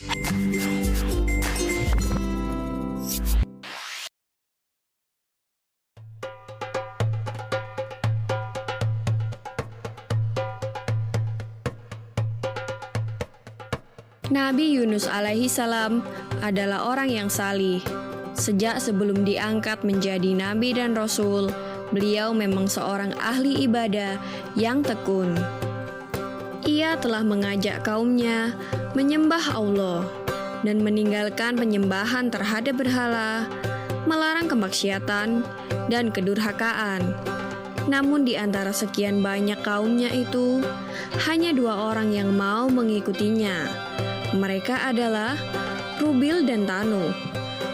Nabi Yunus alaihi salam adalah orang yang salih. Sejak sebelum diangkat menjadi nabi dan rasul, beliau memang seorang ahli ibadah yang tekun. Ia telah mengajak kaumnya menyembah Allah dan meninggalkan penyembahan terhadap berhala, melarang kemaksiatan dan kedurhakaan. Namun di antara sekian banyak kaumnya itu, hanya 2 orang yang mau mengikutinya. Mereka adalah Rubil dan Tanu.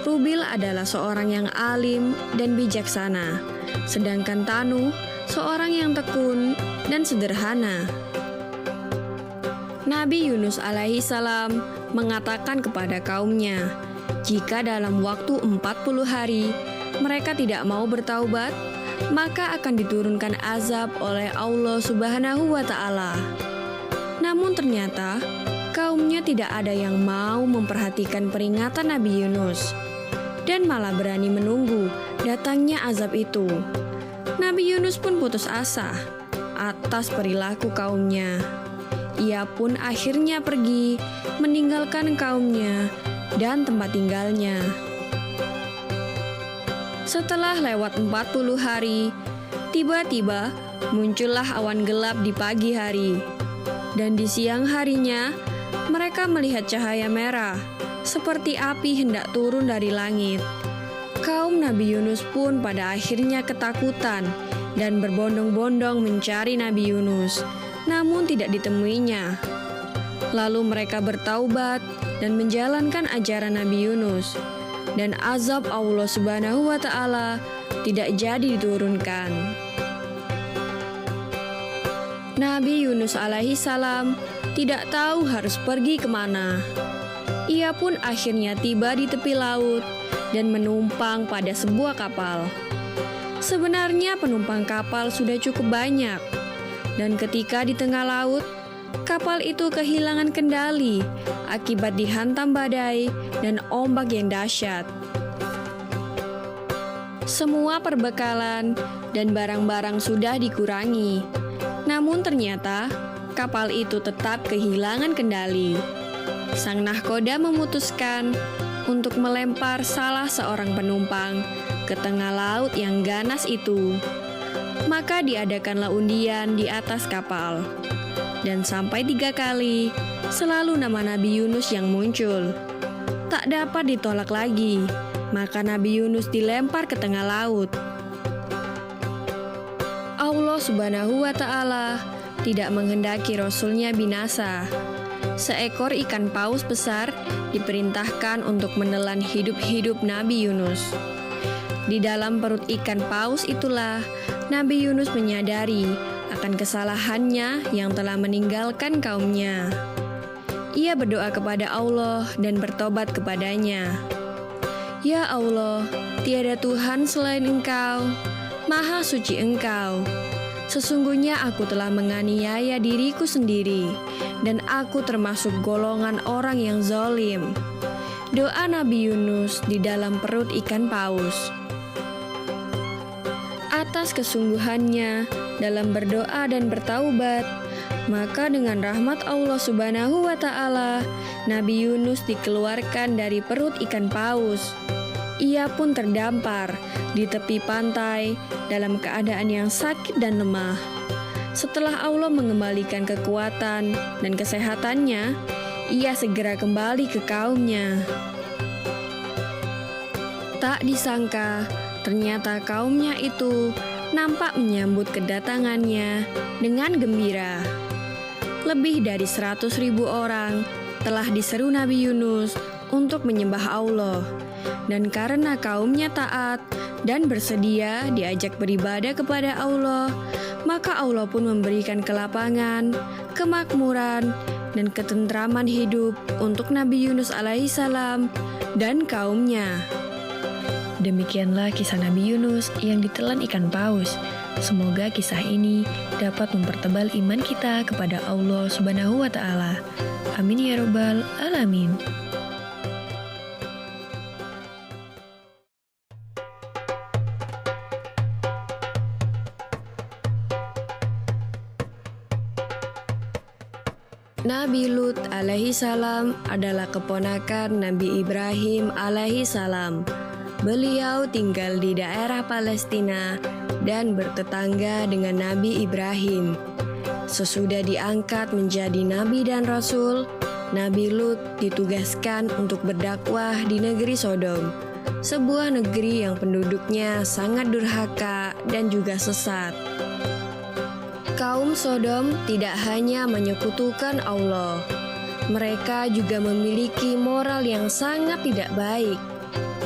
Rubil adalah seorang yang alim dan bijaksana, sedangkan Tanu seorang yang tekun dan sederhana. Nabi Yunus alaihi salam mengatakan kepada kaumnya, jika dalam waktu 40 hari mereka tidak mau bertaubat, maka akan diturunkan azab oleh Allah Subhanahu wa Ta'ala. Namun ternyata kaumnya tidak ada yang mau memperhatikan peringatan Nabi Yunus dan malah berani menunggu datangnya azab itu. Nabi Yunus pun putus asa atas perilaku kaumnya. Ia pun akhirnya pergi meninggalkan kaumnya dan tempat tinggalnya. Setelah lewat 40 hari, tiba-tiba muncullah awan gelap di pagi hari. Dan di siang harinya, mereka melihat cahaya merah, seperti api hendak turun dari langit. Kaum Nabi Yunus pun pada akhirnya ketakutan dan berbondong-bondong mencari Nabi Yunus, namun tidak ditemuinya. Lalu mereka bertaubat dan menjalankan ajaran Nabi Yunus, dan azab Allah Subhanahu wa Ta'ala tidak jadi diturunkan. Nabi Yunus alaihi salam tidak tahu harus pergi kemana. Ia pun akhirnya tiba di tepi laut dan menumpang pada sebuah kapal. Sebenarnya penumpang kapal sudah cukup banyak, dan ketika di tengah laut, kapal itu kehilangan kendali akibat dihantam badai dan ombak yang dahsyat. Semua perbekalan dan barang-barang sudah dikurangi, namun ternyata kapal itu tetap kehilangan kendali. Sang nahkoda memutuskan untuk melempar salah seorang penumpang ke tengah laut yang ganas itu. Maka diadakanlah undian di atas kapal. Dan sampai 3 kali, selalu nama Nabi Yunus yang muncul. Tak dapat ditolak lagi, maka Nabi Yunus dilempar ke tengah laut. Allah Subhanahu wa Ta'ala tidak menghendaki Rasulnya binasa. Seekor ikan paus besar diperintahkan untuk menelan hidup-hidup Nabi Yunus. Di dalam perut ikan paus itulah Nabi Yunus menyadari akan kesalahannya yang telah meninggalkan kaumnya. Ia berdoa kepada Allah dan bertobat kepadanya. Ya Allah, tiada Tuhan selain Engkau, Maha Suci Engkau. Sesungguhnya aku telah menganiaya diriku sendiri, dan aku termasuk golongan orang yang zalim. Doa Nabi Yunus di dalam perut ikan paus. Atas kesungguhannya dalam berdoa dan bertaubat, maka dengan rahmat Allah Subhanahu wa Ta'ala, Nabi Yunus dikeluarkan dari perut ikan paus. Ia pun terdampar di tepi pantai dalam keadaan yang sakit dan lemah. Setelah Allah mengembalikan kekuatan dan kesehatannya, ia segera kembali ke kaumnya. Tak disangka, ternyata kaumnya itu nampak menyambut kedatangannya dengan gembira. Lebih dari 100.000 orang telah diseru Nabi Yunus untuk menyembah Allah. Dan karena kaumnya taat dan bersedia diajak beribadah kepada Allah, maka Allah pun memberikan kelapangan, kemakmuran, dan ketentraman hidup untuk Nabi Yunus alaihi salam dan kaumnya. Demikianlah kisah Nabi Yunus yang ditelan ikan paus. Semoga kisah ini dapat mempertebal iman kita kepada Allah Subhanahu wa Ta'ala. Amin ya Rabbal 'Alamin. Nabi Lut alaihi salam adalah keponakan Nabi Ibrahim alaihi salam. Beliau tinggal di daerah Palestina dan bertetangga dengan Nabi Ibrahim. Sesudah diangkat menjadi nabi dan rasul, Nabi Lut ditugaskan untuk berdakwah di negeri Sodom, sebuah negeri yang penduduknya sangat durhaka dan juga sesat. Kaum Sodom tidak hanya menyekutukan Allah, mereka juga memiliki moral yang sangat tidak baik.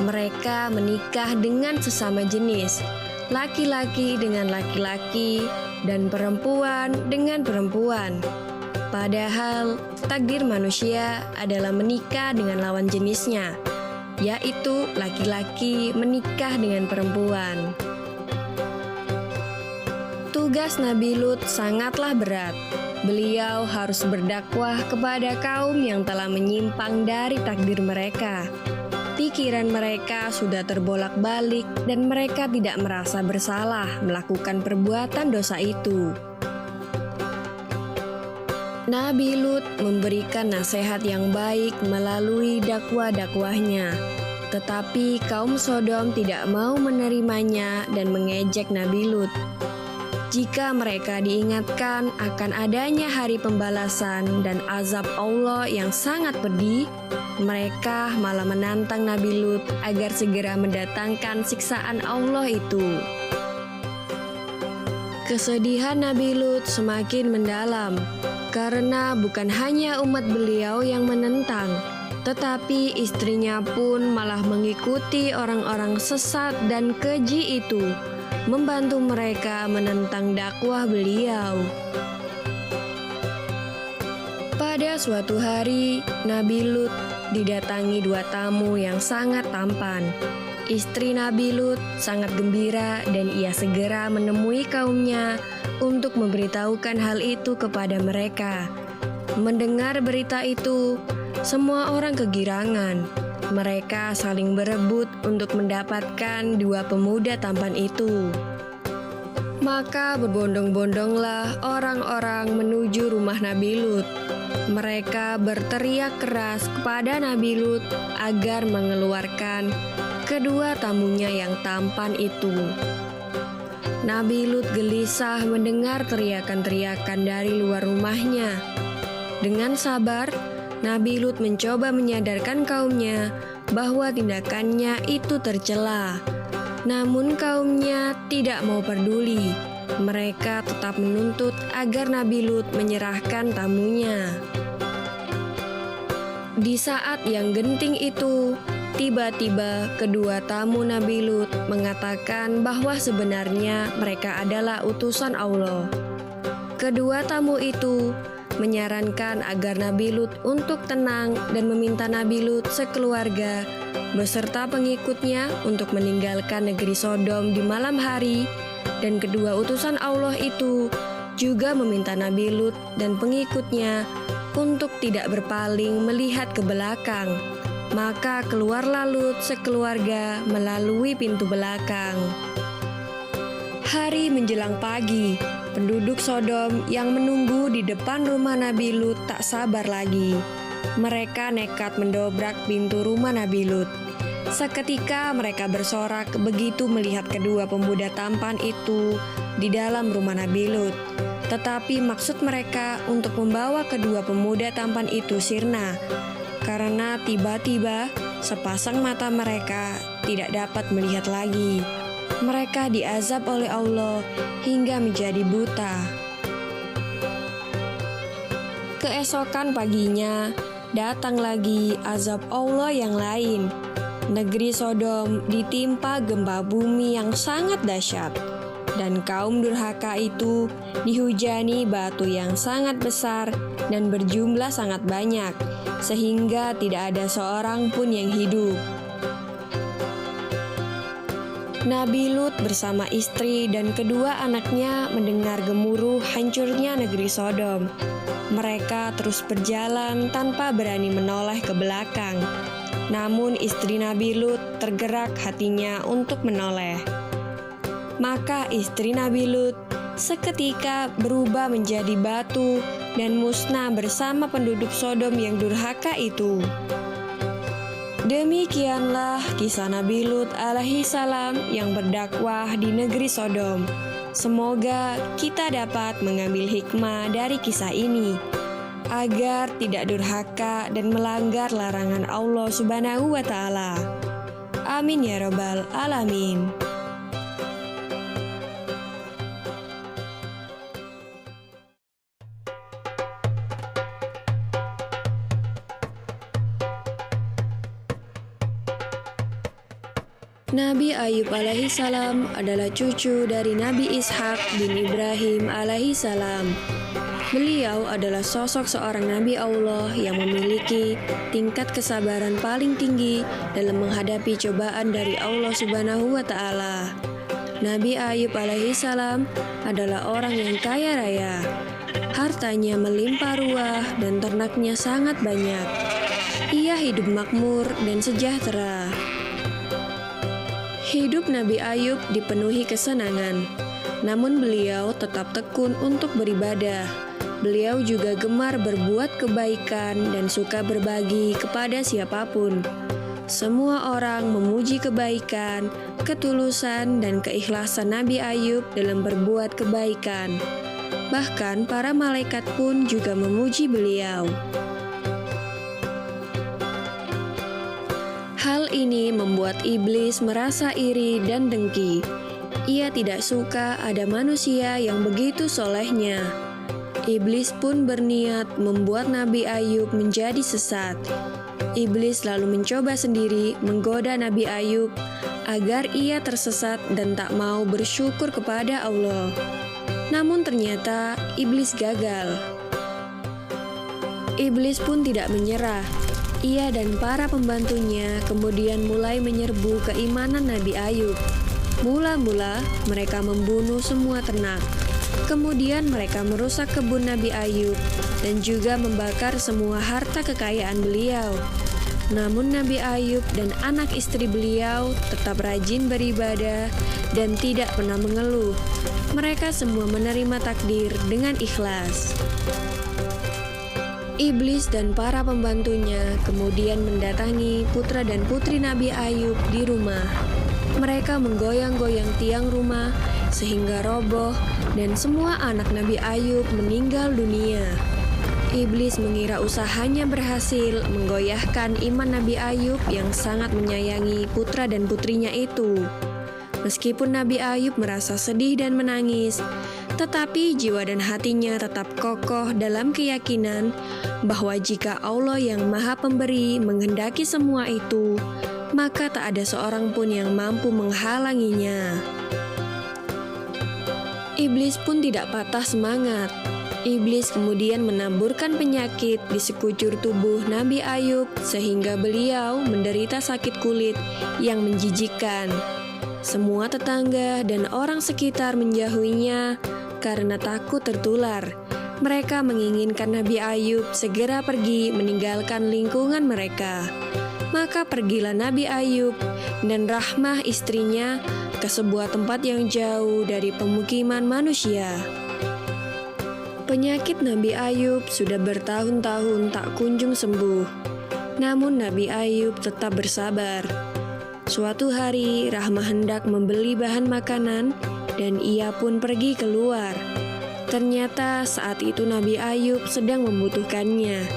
Mereka menikah dengan sesama jenis, laki-laki dengan laki-laki, dan perempuan dengan perempuan. Padahal takdir manusia adalah menikah dengan lawan jenisnya, yaitu laki-laki menikah dengan perempuan. Tugas Nabi Lut sangatlah berat. Beliau harus berdakwah kepada kaum yang telah menyimpang dari takdir mereka. Pikiran mereka sudah terbolak-balik dan mereka tidak merasa bersalah melakukan perbuatan dosa itu. Nabi Lut memberikan nasihat yang baik melalui dakwah-dakwahnya. Tetapi kaum Sodom tidak mau menerimanya dan mengejek Nabi Lut. Jika mereka diingatkan akan adanya hari pembalasan dan azab Allah yang sangat pedih, mereka malah menantang Nabi Lut agar segera mendatangkan siksaan Allah itu. Kesedihan Nabi Lut semakin mendalam, karena bukan hanya umat beliau yang menentang, tetapi istrinya pun malah mengikuti orang-orang sesat dan keji itu, membantu mereka menentang dakwah beliau. Pada suatu hari, Nabi Lut didatangi dua tamu yang sangat tampan. Istri Nabi Lut sangat gembira dan ia segera menemui kaumnya untuk memberitahukan hal itu kepada mereka. Mendengar berita itu, semua orang kegirangan. Mereka saling berebut untuk mendapatkan dua pemuda tampan itu. Maka berbondong-bondonglah orang-orang menuju rumah Nabi Lut. Mereka berteriak keras kepada Nabi Lut agar mengeluarkan kedua tamunya yang tampan itu. Nabi Lut gelisah mendengar teriakan-teriakan dari luar rumahnya. Dengan sabar, Nabi Lut mencoba menyadarkan kaumnya bahwa tindakannya itu tercela. Namun kaumnya tidak mau peduli. Mereka tetap menuntut agar Nabi Lut menyerahkan tamunya. Di saat yang genting itu, tiba-tiba kedua tamu Nabi Lut mengatakan bahwa sebenarnya mereka adalah utusan Allah. Kedua tamu itu menyarankan agar Nabi Lut untuk tenang dan meminta Nabi Lut sekeluarga beserta pengikutnya untuk meninggalkan negeri Sodom di malam hari, dan kedua utusan Allah itu juga meminta Nabi Lut dan pengikutnya untuk tidak berpaling melihat ke belakang. Maka keluarlah Lut sekeluarga melalui pintu belakang. Hari menjelang pagi, penduduk Sodom yang menunggu di depan rumah Nabi Lut tak sabar lagi. Mereka nekat mendobrak pintu rumah Nabi Lut. Seketika mereka bersorak begitu melihat kedua pemuda tampan itu di dalam rumah Nabi Lut. Tetapi maksud mereka untuk membawa kedua pemuda tampan itu sirna, karena tiba-tiba sepasang mata mereka tidak dapat melihat lagi. Mereka diazab oleh Allah hingga menjadi buta. Keesokan paginya, datang lagi azab Allah yang lain. Negeri Sodom ditimpa gempa bumi yang sangat dahsyat, dan kaum durhaka itu dihujani batu yang sangat besar dan berjumlah sangat banyak, sehingga tidak ada seorang pun yang hidup. Nabi Lut bersama istri dan kedua anaknya mendengar gemuruh hancurnya negeri Sodom. Mereka terus berjalan tanpa berani menoleh ke belakang. Namun istri Nabi Lut tergerak hatinya untuk menoleh. Maka istri Nabi Lut seketika berubah menjadi batu dan musnah bersama penduduk Sodom yang durhaka itu. Demikianlah kisah Nabi Lut alaihi salam yang berdakwah di negeri Sodom. Semoga kita dapat mengambil hikmah dari kisah ini agar tidak durhaka dan melanggar larangan Allah Subhanahu wa taala. Amin ya rabbal alamin. Nabi Ayub alaihi salam adalah cucu dari Nabi Ishak bin Ibrahim alaihi salam. Beliau adalah sosok seorang Nabi Allah yang memiliki tingkat kesabaran paling tinggi dalam menghadapi cobaan dari Allah Subhanahu wa taala. Nabi Ayub alaihi salam adalah orang yang kaya raya. Hartanya melimpah ruah dan ternaknya sangat banyak. Ia hidup makmur dan sejahtera. Hidup Nabi Ayub dipenuhi kesenangan, namun beliau tetap tekun untuk beribadah. Beliau juga gemar berbuat kebaikan dan suka berbagi kepada siapapun. Semua orang memuji kebaikan, ketulusan, dan keikhlasan Nabi Ayub dalam berbuat kebaikan. Bahkan para malaikat pun juga memuji beliau. Hal ini membuat iblis merasa iri dan dengki. Ia tidak suka ada manusia yang begitu solehnya. Iblis pun berniat membuat Nabi Ayub menjadi sesat. Iblis lalu mencoba sendiri menggoda Nabi Ayub agar ia tersesat dan tak mau bersyukur kepada Allah. Namun ternyata iblis gagal. Iblis pun tidak menyerah. Ia dan para pembantunya kemudian mulai menyerbu keimanan Nabi Ayub. Mula-mula mereka membunuh semua ternak. Kemudian mereka merusak kebun Nabi Ayub dan juga membakar semua harta kekayaan beliau. Namun Nabi Ayub dan anak istri beliau tetap rajin beribadah dan tidak pernah mengeluh. Mereka semua menerima takdir dengan ikhlas. Iblis dan para pembantunya kemudian mendatangi putra dan putri Nabi Ayub di rumah. Mereka menggoyang-goyang tiang rumah sehingga roboh dan semua anak Nabi Ayub meninggal dunia. Iblis mengira usahanya berhasil menggoyahkan iman Nabi Ayub yang sangat menyayangi putra dan putrinya itu. Meskipun Nabi Ayub merasa sedih dan menangis, tetapi jiwa dan hatinya tetap kokoh dalam keyakinan bahwa jika Allah yang Maha Pemberi menghendaki semua itu, maka tak ada seorang pun yang mampu menghalanginya. Iblis pun tidak patah semangat. Iblis kemudian menaburkan penyakit di sekujur tubuh Nabi Ayub sehingga beliau menderita sakit kulit yang menjijikkan. Semua tetangga dan orang sekitar menjauhinya karena takut tertular. Mereka menginginkan Nabi Ayub segera pergi meninggalkan lingkungan mereka. Maka pergilah Nabi Ayub dan Rahmah istrinya ke sebuah tempat yang jauh dari pemukiman manusia. Penyakit Nabi Ayub sudah bertahun-tahun tak kunjung sembuh. Namun Nabi Ayub tetap bersabar. Suatu hari Rahmah hendak membeli bahan makanan dan ia pun pergi keluar. Ternyata saat itu Nabi Ayub sedang membutuhkannya.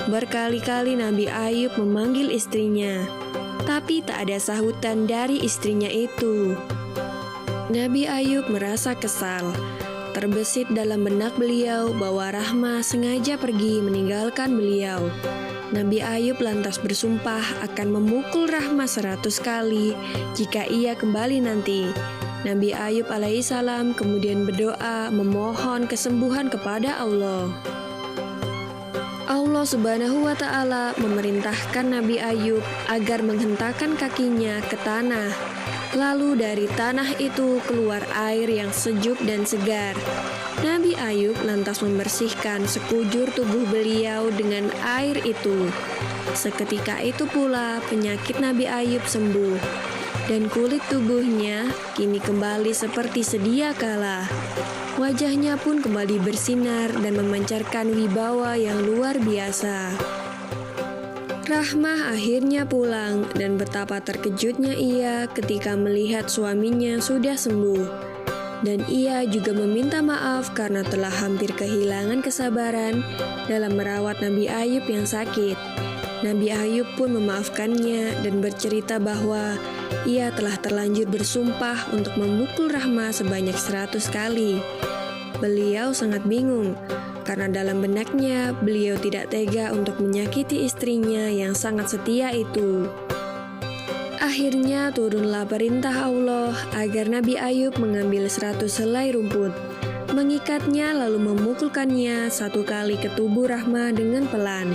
Berkali-kali Nabi Ayub memanggil istrinya, tapi tak ada sahutan dari istrinya itu. Nabi Ayub merasa kesal. Terbesit dalam benak beliau bahwa Rahmah sengaja pergi meninggalkan beliau. Nabi Ayub lantas bersumpah akan memukul Rahmah 100 kali jika ia kembali nanti. Nabi Ayub alaihissalam kemudian berdoa memohon kesembuhan kepada Allah. Allah Subhanahu wa Ta'ala memerintahkan Nabi Ayub agar menghentakkan kakinya ke tanah. Lalu dari tanah itu keluar air yang sejuk dan segar. Nabi Ayub lantas membersihkan sekujur tubuh beliau dengan air itu. Seketika itu pula penyakit Nabi Ayub sembuh, dan kulit tubuhnya kini kembali seperti sedia kala. Wajahnya pun kembali bersinar dan memancarkan wibawa yang luar biasa. Rahmah akhirnya pulang, dan betapa terkejutnya ia ketika melihat suaminya sudah sembuh. Dan ia juga meminta maaf karena telah hampir kehilangan kesabaran dalam merawat Nabi Ayub yang sakit. Nabi Ayub pun memaafkannya dan bercerita bahwa ia telah terlanjur bersumpah untuk memukul Rahmah sebanyak 100 kali. Beliau sangat bingung, karena dalam benaknya beliau tidak tega untuk menyakiti istrinya yang sangat setia itu. Akhirnya turunlah perintah Allah agar Nabi Ayub mengambil 100 helai rumput, mengikatnya lalu memukulkannya 1 kali ke tubuh Rahmah dengan pelan.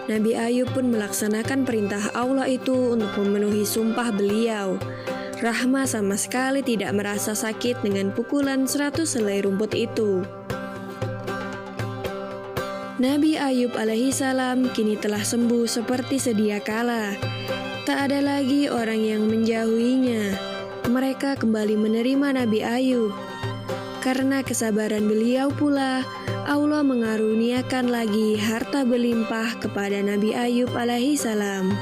Nabi Ayub pun melaksanakan perintah Allah itu untuk memenuhi sumpah beliau. Rahmah sama sekali tidak merasa sakit dengan pukulan 100 helai rumput itu. Nabi Ayub alaihissalam kini telah sembuh seperti sedia kala. Tak ada lagi orang yang menjauhinya. Mereka kembali menerima Nabi Ayub. Karena kesabaran beliau pula, Allah mengaruniakan lagi harta berlimpah kepada Nabi Ayub alaihissalam.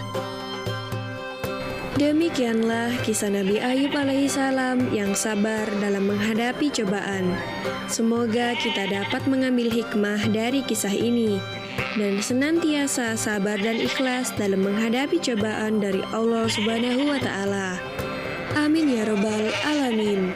Demikianlah kisah Nabi Ayub alaihissalam yang sabar dalam menghadapi cobaan. Semoga kita dapat mengambil hikmah dari kisah ini dan senantiasa sabar dan ikhlas dalam menghadapi cobaan dari Allah Subhanahu wa Ta'ala. Amin ya Rabbal 'Alamin.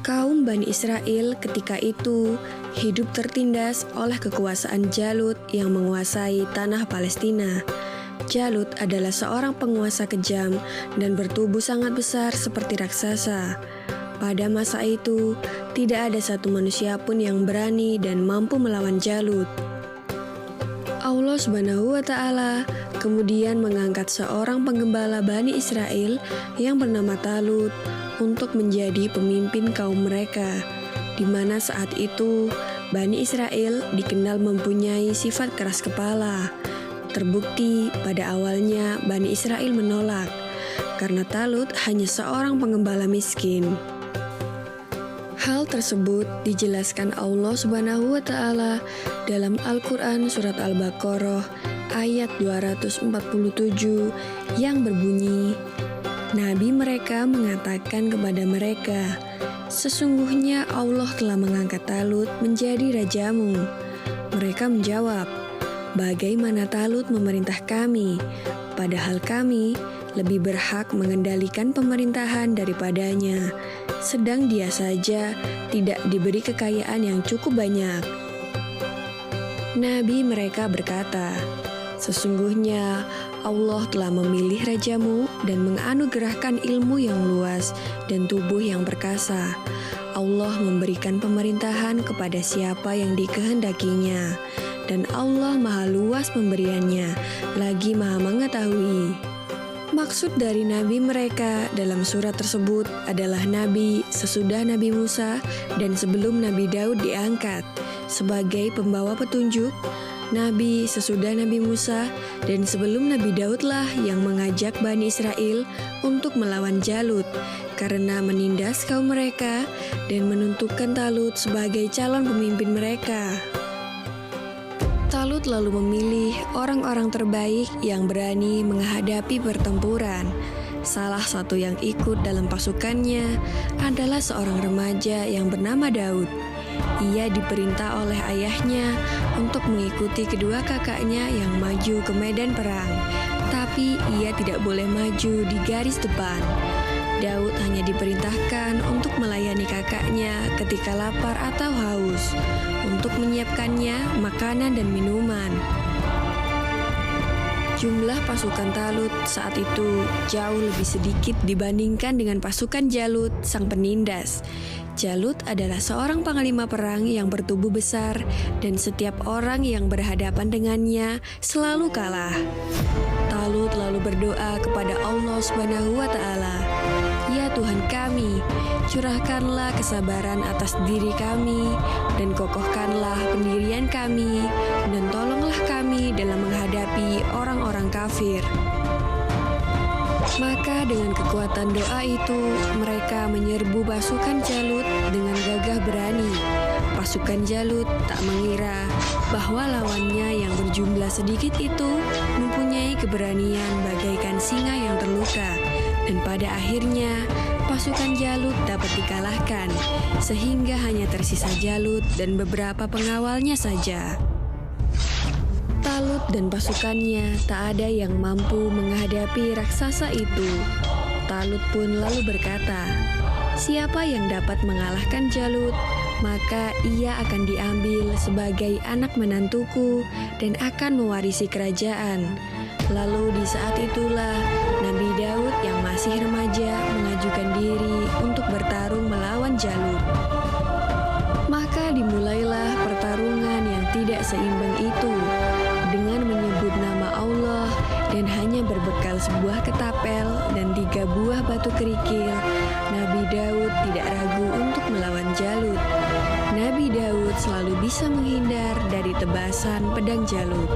Kaum Bani Israel ketika itu hidup tertindas oleh kekuasaan Jalut yang menguasai tanah Palestina. Jalut adalah seorang penguasa kejam dan bertubuh sangat besar seperti raksasa. Pada masa itu, tidak ada satu manusia pun yang berani dan mampu melawan Jalut. Allah Subhanahu wa Ta'ala kemudian mengangkat seorang penggembala Bani Israel yang bernama Talut untuk menjadi pemimpin kaum mereka, di mana saat itu Bani Israel dikenal mempunyai sifat keras kepala. Terbukti pada awalnya Bani Israel menolak, karena Talut hanya seorang penggembala miskin. Hal tersebut dijelaskan Allah Subhanahu wa Ta'ala dalam Al-Quran Surat Al-Baqarah ayat 247 yang berbunyi, Nabi mereka mengatakan kepada mereka, sesungguhnya Allah telah mengangkat Talut menjadi rajamu. Mereka menjawab, bagaimana Talut memerintah kami, padahal kami lebih berhak mengendalikan pemerintahan daripadanya, sedang dia saja tidak diberi kekayaan yang cukup banyak. Nabi mereka berkata, sesungguhnya Allah telah memilih rajamu dan menganugerahkan ilmu yang luas dan tubuh yang perkasa. Allah memberikan pemerintahan kepada siapa yang dikehendakinya, dan Allah maha luas pemberiannya, lagi maha mengetahui. Maksud dari nabi mereka dalam surat tersebut adalah nabi sesudah Nabi Musa dan sebelum Nabi Daud diangkat sebagai pembawa petunjuk, nabi sesudah Nabi Musa dan sebelum Nabi Daudlah yang mengajak Bani Israel untuk melawan Jalut karena menindas kaum mereka dan menentukan Talut sebagai calon pemimpin mereka. Talut lalu memilih orang-orang terbaik yang berani menghadapi pertempuran. Salah satu yang ikut dalam pasukannya adalah seorang remaja yang bernama Daud. Ia diperintah oleh ayahnya untuk mengikuti kedua kakaknya yang maju ke medan perang, tapi ia tidak boleh maju di garis depan. Daud hanya diperintahkan untuk melayani kakaknya ketika lapar atau haus, untuk menyiapkannya makanan dan minuman. Jumlah pasukan Talut saat itu jauh lebih sedikit dibandingkan dengan pasukan Jalut, sang penindas. Jalut adalah seorang panglima perang yang bertubuh besar dan setiap orang yang berhadapan dengannya selalu kalah. Talut lalu berdoa kepada Allah Subhanahu wa Ta'ala, "Ya Tuhan kami, curahkanlah kesabaran atas diri kami dan kokohkanlah pendirian kami dan tolonglah kami dalam menghadapi orang-orang kafir." Maka dengan kekuatan doa itu, mereka menyerbu pasukan Jalut dengan gagah berani. Pasukan Jalut tak mengira bahwa lawannya yang berjumlah sedikit itu mempunyai keberanian bagaikan singa yang terluka. Dan pada akhirnya, pasukan Jalut dapat dikalahkan, sehingga hanya tersisa Jalut dan beberapa pengawalnya saja. Talut dan pasukannya tak ada yang mampu menghadapi raksasa itu. Talut pun lalu berkata, "Siapa yang dapat mengalahkan Jalut, maka ia akan diambil sebagai anak menantuku dan akan mewarisi kerajaan." Lalu di saat itulah Nabi Daud yang masih remaja mengajukan diri untuk bertarung melawan Jalut. Maka dimulailah pertarungan yang tidak seimbang itu. Dengan menyebut nama Allah dan hanya berbekal sebuah ketapel dan 3 buah batu kerikil, Nabi Daud tidak ragu untuk melawan Jalut. Nabi Daud selalu bisa menghindar dari tebasan pedang Jalut.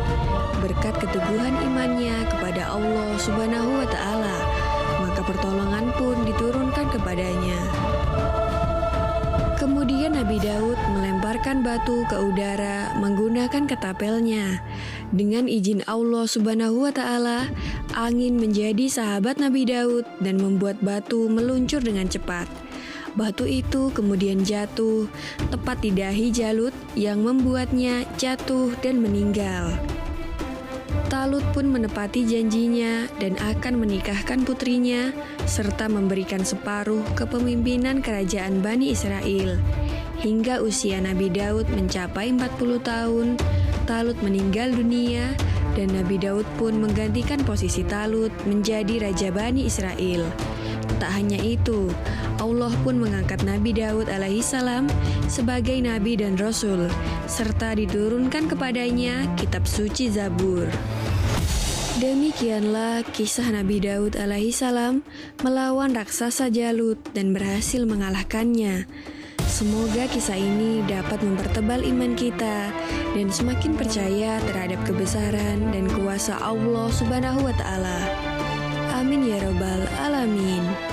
Berkat keteguhan imannya kepada Allah Subhanahu wa Ta'ala, maka pertolongan pun diturunkan kepadanya. Kemudian Nabi Daud melemparkan batu ke udara menggunakan ketapelnya. Dengan izin Allah Subhanahu wa Ta'ala, angin menjadi sahabat Nabi Daud dan membuat batu meluncur dengan cepat. Batu itu kemudian jatuh tepat di dahi Jalut yang membuatnya jatuh dan meninggal. Talut pun menepati janjinya dan akan menikahkan putrinya serta memberikan separuh kepemimpinan kerajaan Bani Israel. Hingga usia Nabi Daud mencapai 40 tahun, Talut meninggal dunia dan Nabi Daud pun menggantikan posisi Talut menjadi Raja Bani Israel. Tak hanya itu, Allah pun mengangkat Nabi Daud alaihissalam sebagai Nabi dan Rasul, serta diturunkan kepadanya kitab suci Zabur. Demikianlah kisah Nabi Daud alaihissalam melawan raksasa Jalut dan berhasil mengalahkannya. Semoga kisah ini dapat mempertebal iman kita dan semakin percaya terhadap kebesaran dan kuasa Allah Subhanahu wa Ta'ala. Amin ya Rabbal Alamin.